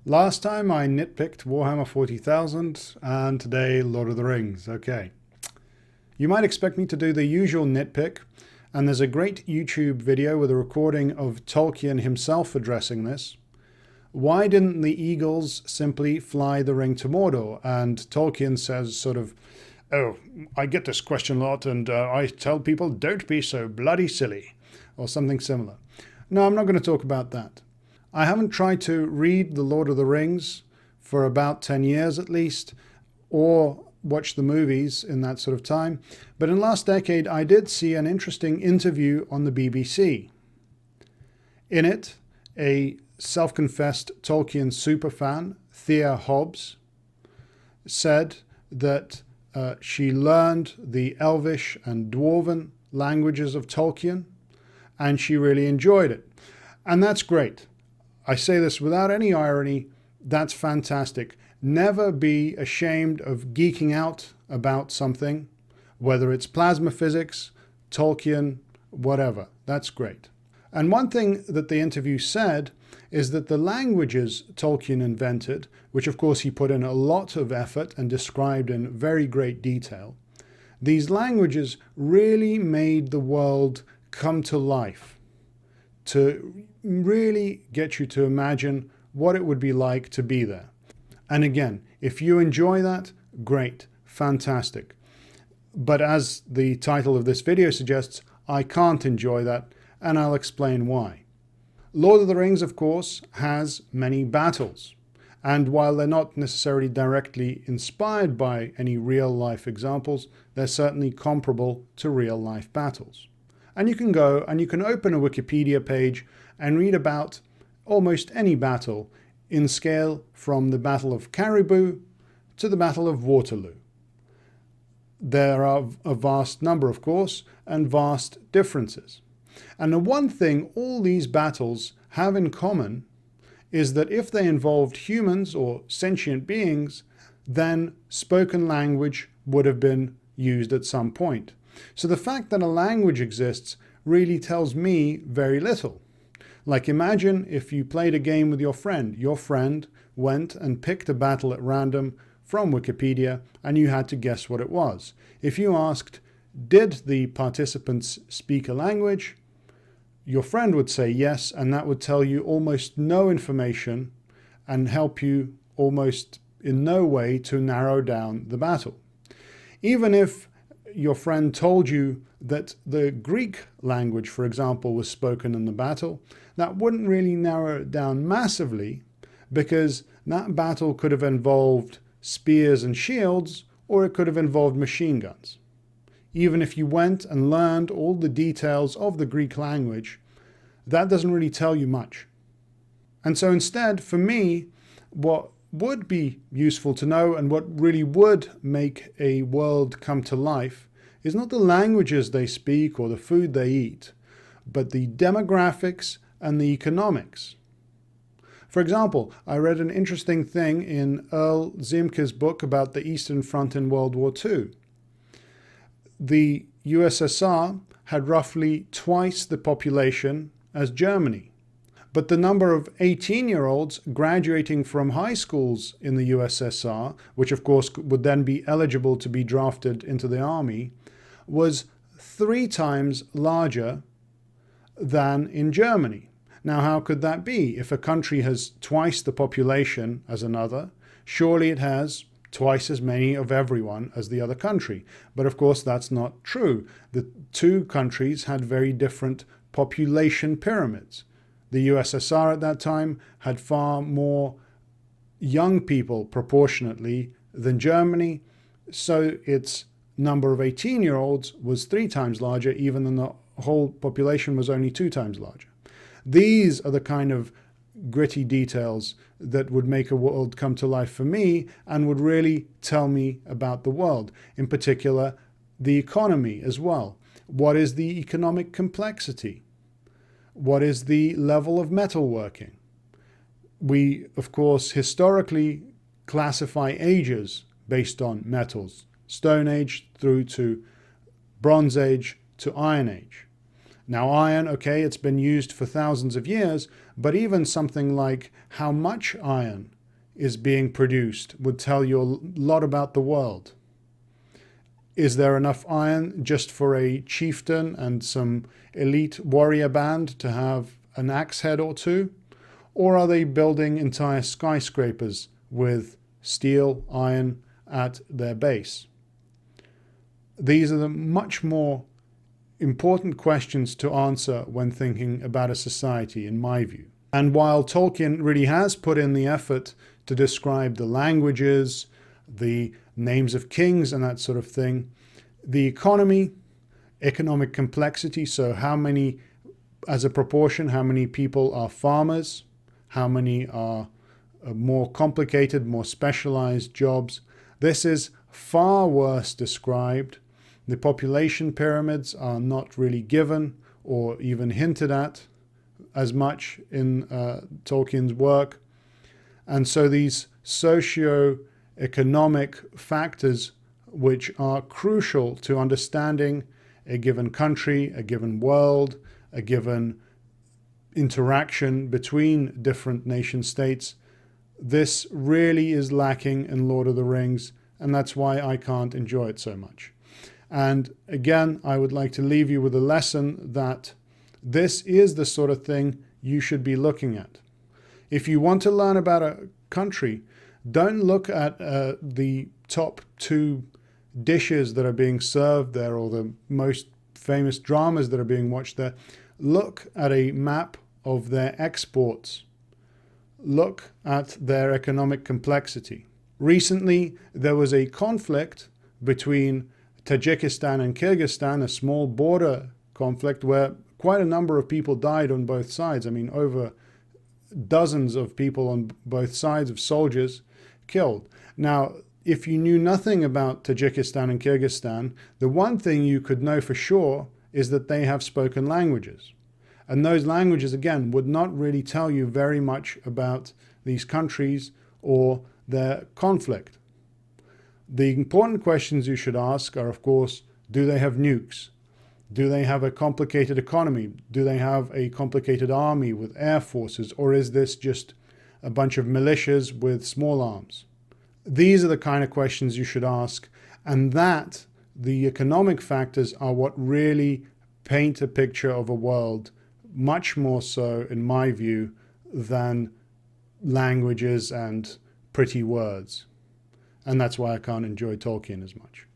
Last time I nitpicked Warhammer 40,000 and today Lord of the Rings. Okay. You might expect me to do the usual nitpick, and there's a great YouTube video with a recording of Tolkien himself addressing this. Why didn't the eagles simply fly the ring to Mordor? And Tolkien says sort of, oh, I get this question a lot and I tell people don't be so bloody silly, or something similar. No, I'm not going to talk about that. I haven't tried to read The Lord of the Rings for about 10 years at least, or watch the movies in that sort of time. But in the last decade, I did see an interesting interview on the BBC. In it, a self-confessed Tolkien superfan, Thea Hobbs, said that she learned the Elvish and Dwarven languages of Tolkien, and she really enjoyed it. And that's great. I say this without any irony, that's fantastic. Never be ashamed of geeking out about something, whether it's plasma physics, Tolkien, whatever. That's great. And one thing that the interview said is that the languages Tolkien invented, which of course he put in a lot of effort and described in very great detail, these languages really made the world come to life, to really get you to imagine what it would be like to be there. And again, if you enjoy that, great, fantastic. But as the title of this video suggests, I can't enjoy that, and I'll explain why. Lord of the Rings, of course, has many battles. And while they're not necessarily directly inspired by any real-life examples, they're certainly comparable to real-life battles. And you can go and you can open a Wikipedia page and read about almost any battle in scale from the Battle of Caribou to the Battle of Waterloo. There are a vast number, of course, and vast differences. And the one thing all these battles have in common is that if they involved humans or sentient beings, then spoken language would have been used at some point. So the fact that a language exists really tells me very little. Like imagine if you played a game with your friend. Your friend went and picked a battle at random from Wikipedia and you had to guess what it was. If you asked, did the participants speak a language? Your friend would say yes, and that would tell you almost no information and help you almost in no way to narrow down the battle. Even if your friend told you that the Greek language, for example, was spoken in the battle, that wouldn't really narrow it down massively, because that battle could have involved spears and shields, or it could have involved machine guns. Even if you went and learned all the details of the Greek language, that doesn't really tell you much. And so instead, for me, what would be useful to know and what really would make a world come to life is not the languages they speak or the food they eat, but the demographics and the economics. For example, I read an interesting thing in Earl Ziemke's book about the Eastern Front in World War II. The USSR had roughly twice the population as Germany. But the number of 18-year-olds graduating from high schools in the USSR, which of course would then be eligible to be drafted into the army, was 3 times larger than in Germany. Now, how could that be? If a country has twice the population as another, surely it has twice as many of everyone as the other country. But of course, that's not true. The two countries had very different population pyramids. The USSR at that time had far more young people proportionately than Germany, so its number of 18-year-olds was 3 times larger, even though the whole population was only 2 times larger. These are the kind of gritty details that would make a world come to life for me and would really tell me about the world. In particular, the economy as well. What is the economic complexity? What is the level of metalworking? We, of course, historically classify ages based on metals. Stone Age through to Bronze Age to Iron Age. Now iron, okay, it's been used for thousands of years, but even something like how much iron is being produced would tell you a lot about the world. Is there enough iron just for a chieftain and some elite warrior band to have an axe head or two? Or are they building entire skyscrapers with steel, iron at their base? These are the much more important questions to answer when thinking about a society, in my view. And while Tolkien really has put in the effort to describe the languages, the names of kings and that sort of thing, the economy, economic complexity, so how many, as a proportion, how many people are farmers, how many are more complicated, more specialized jobs, this is far worse described. The population pyramids are not really given or even hinted at as much in Tolkien's work. And so these socio-economic factors, which are crucial to understanding a given country, a given world, a given interaction between different nation states, this really is lacking in Lord of the Rings, and that's why I can't enjoy it so much. And again, I would like to leave you with a lesson that this is the sort of thing you should be looking at. If you want to learn about a country, don't look at the top 2 dishes that are being served there or the most famous dramas that are being watched there. Look at a map of their exports. Look at their economic complexity. Recently, there was a conflict between Tajikistan and Kyrgyzstan, a small border conflict where quite a number of people died on both sides. I mean, over dozens of people on both sides of soldiers killed. Now, if you knew nothing about Tajikistan and Kyrgyzstan, the one thing you could know for sure is that they have spoken languages. And those languages, again, would not really tell you very much about these countries or their conflict. The important questions you should ask are, of course, do they have nukes? Do they have a complicated economy? Do they have a complicated army with air forces? Or is this just a bunch of militias with small arms? These are the kind of questions you should ask. And that, the economic factors, are what really paint a picture of a world, much more so, in my view, than languages and pretty words. And that's why I can't enjoy Tolkien as much.